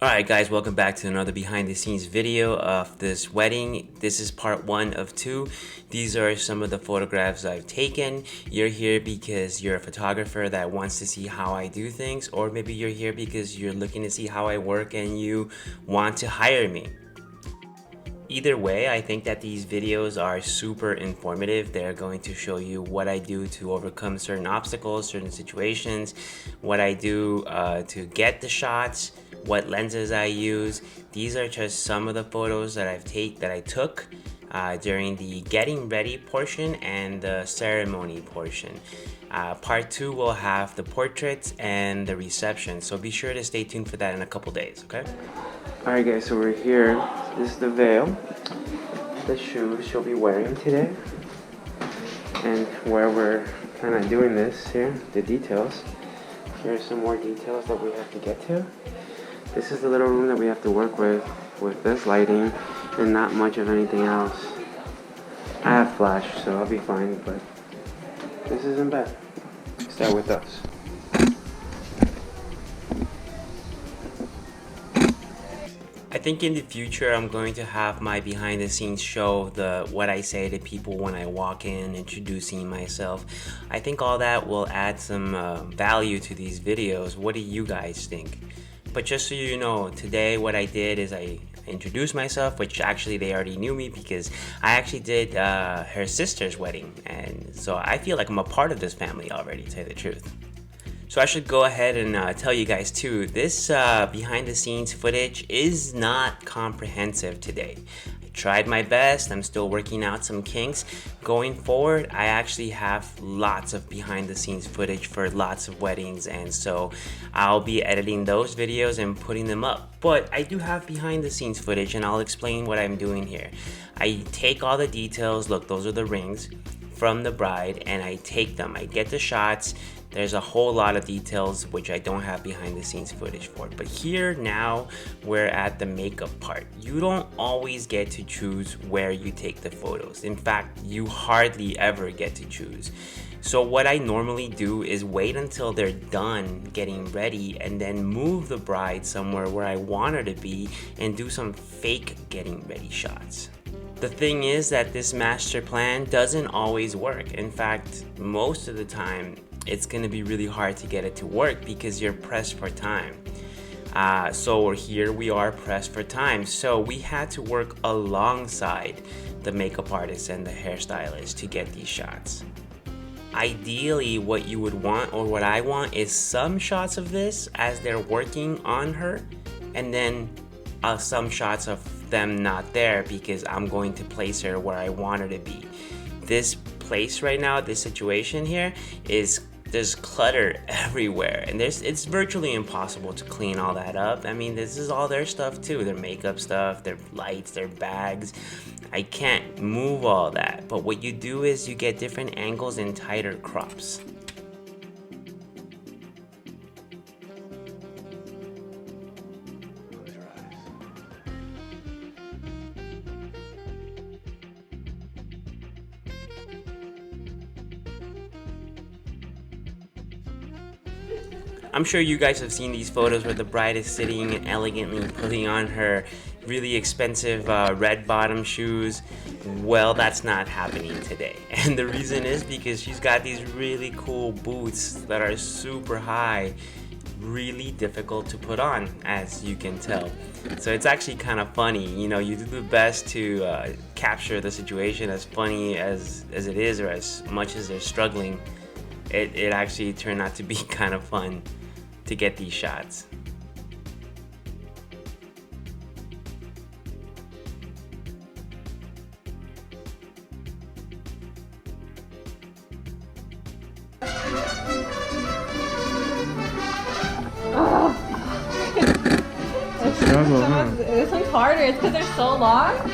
Alright guys, welcome back to another behind the scenes video of this wedding. This is part 1 of 2. These are some of the photographs I've taken. You're here because you're a photographer that wants to see how I do things, or maybe you're here because you're looking to see how I work and you want to hire me. Either way, I think that these videos are super informative. They're going to show you what I do to overcome certain obstacles, certain situations, what I do to get the shots, what lenses I use. These are just some of the photos that I took during the getting ready portion and the ceremony portion. Part 2 will have the portraits and the reception, so be sure to stay tuned for that in a couple days, okay? Alright guys, so we're here. This is the veil, the shoes she'll be wearing today, and where we're kind of doing this here, the details. Here are some more details that we have to get to. This is the little room that we have to work with this lighting and not much of anything else. I have flash, so I'll be fine, but this isn't bad. Start with us. I think in the future I'm going to have my behind the scenes show what I say to people when I walk in, introducing myself. I think all that will add some value to these videos. What do you guys think? But just so you know, today what I did is I introduced myself, which actually they already knew me because I actually did her sister's wedding, and so I feel like I'm a part of this family already, to tell you the truth. So I should go ahead and tell you guys too, this behind the scenes footage is not comprehensive today. I tried my best, I'm still working out some kinks. Going forward, I actually have lots of behind the scenes footage for lots of weddings, and so I'll be editing those videos and putting them up. But I do have behind the scenes footage, and I'll explain what I'm doing here. I take all the details, look, those are the rings from the bride, and I take them, I get the shots. There's a whole lot of details which I don't have behind the scenes footage for. But here now we're at the makeup part. You don't always get to choose where you take the photos. In fact, you hardly ever get to choose. So what I normally do is wait until they're done getting ready and then move the bride somewhere where I want her to be and do some fake getting ready shots. The thing is that this master plan doesn't always work. In fact, most of the time, it's going to be really hard to get it to work because you're pressed for time. So here we are pressed for time. So we had to work alongside the makeup artist and the hairstylist to get these shots. Ideally, what you would want, or what I want, is some shots of this as they're working on her, and then some shots of them not there because I'm going to place her where I want her to be. This place right now, this situation here, there's clutter everywhere, and it's virtually impossible to clean all that up. I mean, this is all their stuff too, their makeup stuff, their lights, their bags. I can't move all that, but what you do is you get different angles and tighter crops. I'm sure you guys have seen these photos where the bride is sitting and elegantly putting on her really expensive red bottom shoes. Well, that's not happening today. And the reason is because she's got these really cool boots that are super high, really difficult to put on, as you can tell. So it's actually kind of funny, you know, you do the best to capture the situation as funny as it is, or as much as they're struggling. It actually turned out to be kind of fun to get these shots. Struggle, huh? This one's harder. It's because they're so long.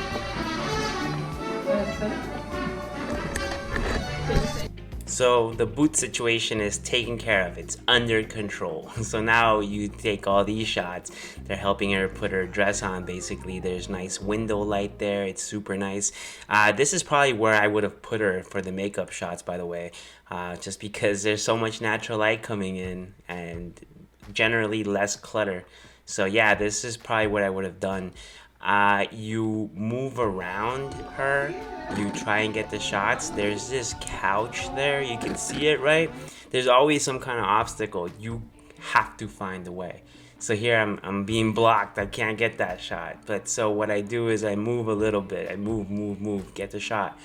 So the boot situation is taken care of. It's under control. So now you take all these shots. They're helping her put her dress on, basically. There's nice window light there. It's super nice. This is probably where I would have put her for the makeup shots, by the way, just because there's so much natural light coming in and generally less clutter. So yeah, this is probably what I would have done. You move around her, you try and get the shots. There's this couch there, you can see it, right? There's always some kind of obstacle. You have to find a way. So here I'm being blocked. I can't get that shot. But so what I do is I move a little bit. I move, get the shot.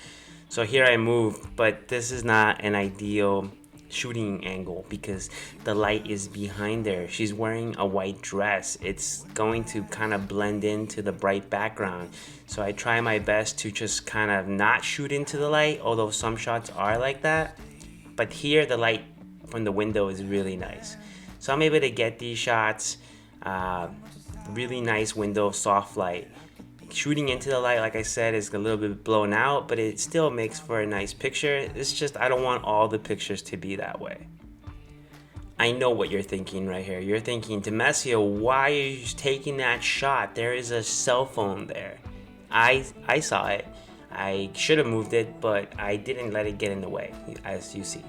So here I move, but this is not an ideal shooting angle because the light is behind her. She's wearing a white dress. It's going to kind of blend into the bright background. So I try my best to just kind of not shoot into the light, although some shots are like that. But here the light from the window is really nice. So I'm able to get these shots. Really nice window, soft light. Shooting into the light, like I said, is a little bit blown out, but it still makes for a nice picture. It's just I don't want all the pictures to be that way. I know what you're thinking right here. You're thinking, Demesio, why are you taking that shot? There is a cell phone there. I saw it. I should have moved it, but I didn't let it get in the way, as you see.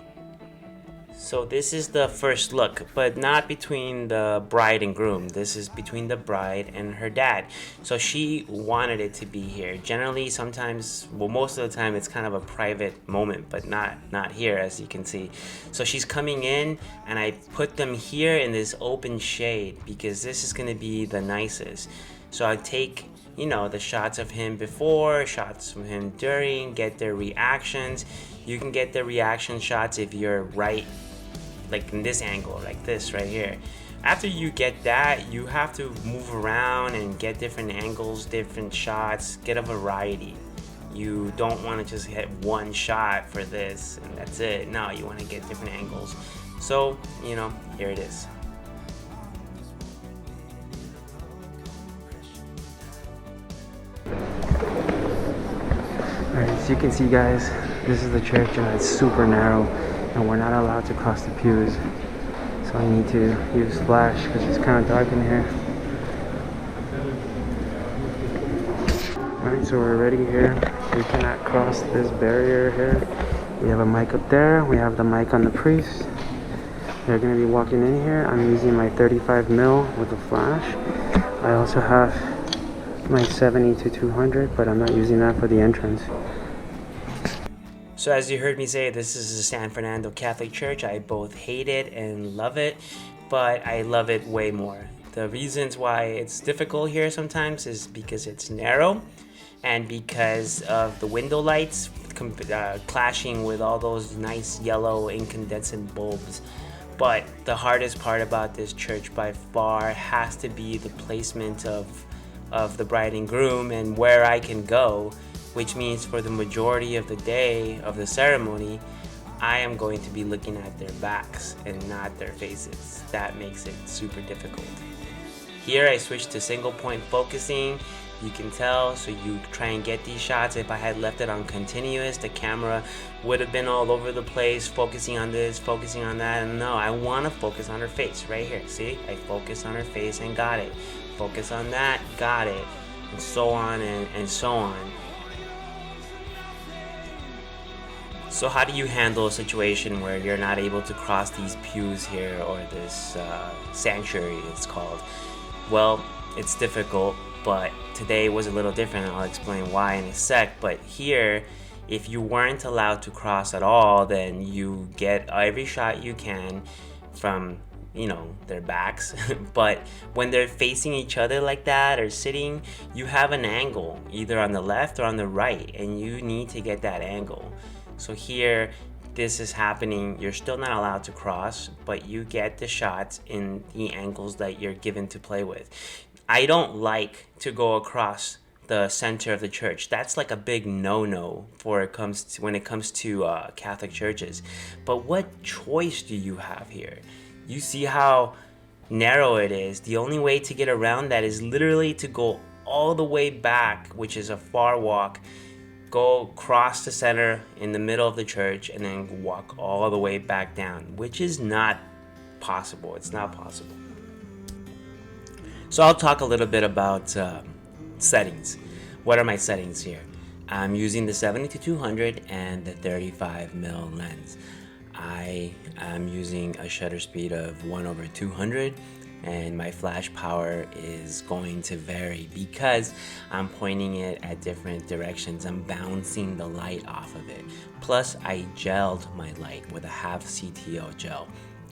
So this is the first look, but not between the bride and groom. This is between the bride and her dad. So she wanted it to be here. Generally, sometimes, well, most of the time, it's kind of a private moment, but not here, as you can see. So she's coming in, and I put them here in this open shade because this is going to be the nicest. So I take, you know, the shots of him before, shots of him during, get their reactions. You can get the reaction shots if you're right, like in this angle, like this right here. After you get that, you have to move around and get different angles, different shots, get a variety. You don't want to just hit one shot for this and that's it. No, you want to get different angles. So, you know, here it is. Alright, as you can see, guys, this is the church and it's super narrow and we're not allowed to cross the pews. So I need to use flash because it's kind of dark in here. Alright, so we're ready here. We cannot cross this barrier here. We have a mic up there. We have the mic on the priest. They're going to be walking in here. I'm using my 35mm with a flash. I also have my 70-200, but I'm not using that for the entrance. So as you heard me say, this is the San Fernando Catholic Church. I both hate it and love it, but I love it way more. The reasons why it's difficult here sometimes is because it's narrow and because of the window lights clashing with all those nice yellow incandescent bulbs. But the hardest part about this church by far has to be the placement of the bride and groom and where I can go, which means for the majority of the day of the ceremony, I am going to be looking at their backs and not their faces. That makes it super difficult. Here I switched to single point focusing. You can tell, so you try and get these shots. If I had left it on continuous, the camera would have been all over the place, focusing on this, focusing on that. And no, I want to focus on her face right here. See, I focus on her face and got it. Focus on that, got it, and so on and so on. So how do you handle a situation where you're not able to cross these pews here, or this sanctuary it's called? Well, it's difficult, but today was a little different. I'll explain why in a sec. But here, if you weren't allowed to cross at all, then you get every shot you can from, you know, their backs. But when they're facing each other like that or sitting, you have an angle either on the left or on the right, and you need to get that angle. So here, this is happening. You're still not allowed to cross, but you get the shots in the angles that you're given to play with. I don't like to go across the center of the church. That's like a big no-no when it comes to Catholic churches. But what choice do you have here? You see how narrow it is. The only way to get around that is literally to go all the way back, which is a far walk, go cross the center in the middle of the church, and then walk all the way back down, which is not possible. It's not possible. So I'll talk a little bit about settings. What are my settings here? I'm using the 70-200 and the 35mm lens. I am using a shutter speed of 1/200, and my flash power is going to vary because I'm pointing it at different directions. I'm bouncing the light off of it. Plus, I gelled my light with a half CTO gel.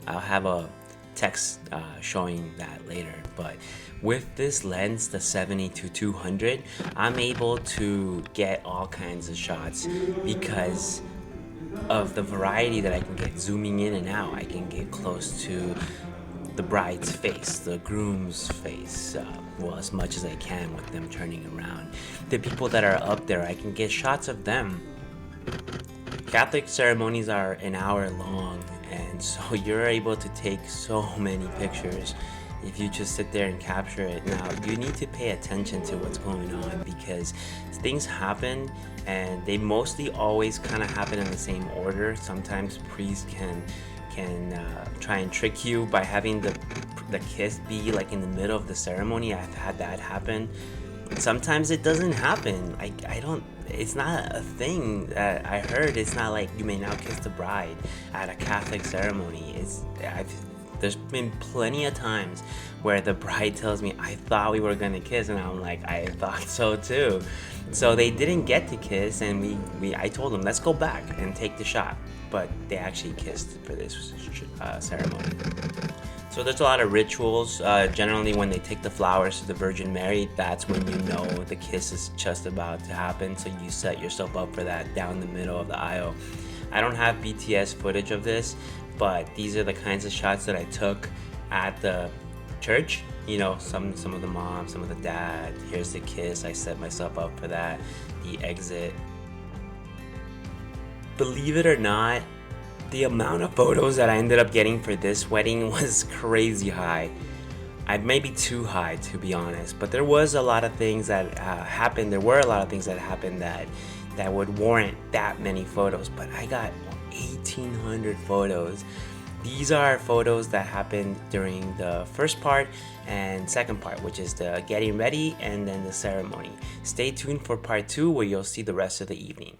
I'll have a text showing that later, but with this lens, the 70-200, I'm able to get all kinds of shots because of the variety that I can get zooming in and out. I can get close to the bride's face, the groom's face, well, as much as I can with them turning around. The people that are up there, I can get shots of them. Catholic ceremonies are an hour long, and so you're able to take so many pictures if you just sit there and capture it. Now, you need to pay attention to what's going on because things happen, and they mostly always kind of happen in the same order. Sometimes priests can try and trick you by having the kiss be like in the middle of the ceremony. I've had that happen. Sometimes it doesn't happen. I don't, it's not a thing that I heard. It's not like you may now kiss the bride at a Catholic ceremony. There's been plenty of times where the bride tells me, I thought we were gonna kiss, and I'm like, I thought so too. So they didn't get to kiss, and I told them, let's go back and take the shot. But they actually kissed for this ceremony. So there's a lot of rituals. Generally, when they take the flowers to the Virgin Mary, that's when you know the kiss is just about to happen. So you set yourself up for that down the middle of the aisle. I don't have BTS footage of this, but these are the kinds of shots that I took at the church. You know, some of the mom, some of the dad. Here's the kiss. I set myself up for that. The exit. Believe it or not, the amount of photos that I ended up getting for this wedding was crazy high. Maybe too high, to be honest, but there was a lot of things that happened. There were a lot of things that happened that would warrant that many photos, but I got 1,800 photos. These are photos that happened during the first part and second part, which is the getting ready and then the ceremony. Stay tuned for part 2 where you'll see the rest of the evening.